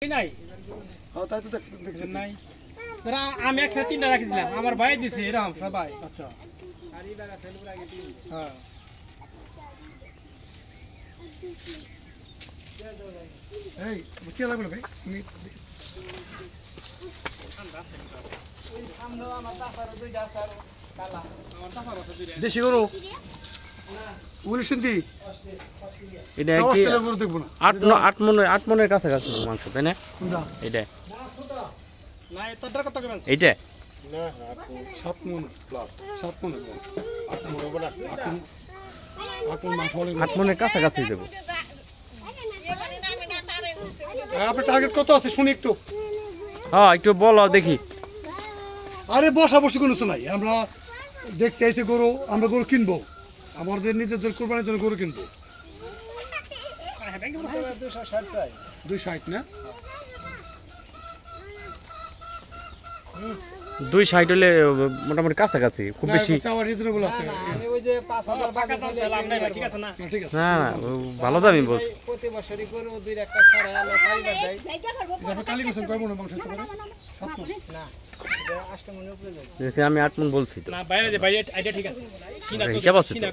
নাই তাই তো দেখতেছি নাই তোরা আমি একটা তিনটা রাখিছিলাম আমার ভাই দিছে এরকম সবাই আচ্ছা হ্যাঁ এই কি লাগবে না ভাই তুমি দেশি গরু উনিশ শুনতি এটা কি গরু দেখবো না 8 মনের কাছাকাছি মাংস তাই না কোনটা এটা না তোদের কত কেমন এইটা না 7 মন প্লাস 7 মন 8 মন হবে না 8 মন মাংস হলে 8 মনের কাছাকাছি দেব আপনার টার্গেট কত আছে শুনি একটু হ্যাঁ একটু বলো দেখি আরে বসা বসি কোনো কিছু নাই আমরা দেখতে আইছি গরু আমরা গরু কিনবো আমাদের নিজেদের কোরবানির জন্য গরু কিনবো 260 না 260 হলে মোটামুটি কাছাকাছি খুব বেশি চাওয়া রিজনেবল আছে আমি ওই যে 5000 টাকা চাইলাম না ঠিক আছে না ঠিক আছে না না ভালো দামই বলছি প্রতি বছরই গরু দুই একটা ছাড়া আলো চাইবার যাই এটা কালি গোসল কয় মন মাংস হতে পারে 7 মন না এটা 8 মনের উপরে যায় দেখছি আমি 8 মন বলছি তো না বাইরে যে বাইরে আইডিয়া ঠিক আছে কিনা তো হিসাব আছে তো।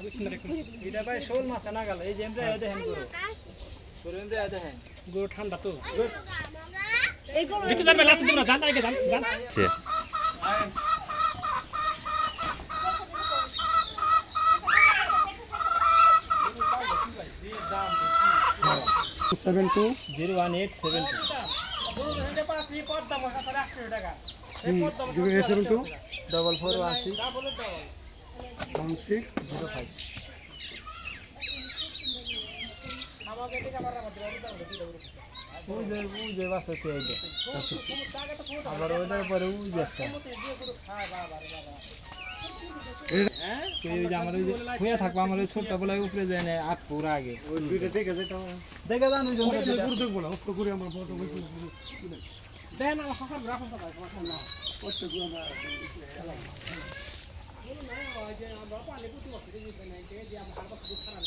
এটা ভাই শোল মাছ না গেল এই যে এমরা দেখেন গরু গরু এমরা দেখেন গরু ঠান্ডা তো এই গরু ভিতরে যাবে লাতে দিব না জান আগে জান জান যে, 72 01872 072 4416 1605 উজে বাসতে আইডে আবার ওইটার পরে উজে একটা এই যে আমার ওই যে হইয়া থাকবো আমার ওই ছোটটা বলে উপরে যায় না 8 পুরো আগে ওই দুইটা দেখে যেটা দেখে জানো যে গরু দেখবো না অস্ত করে আমার ফটো দেন আমার হাসান রাখুন তো ভাই না করতে গো না আমরা পানি প্রতি বছর দিই না যে আমরা হারবাস খারাপ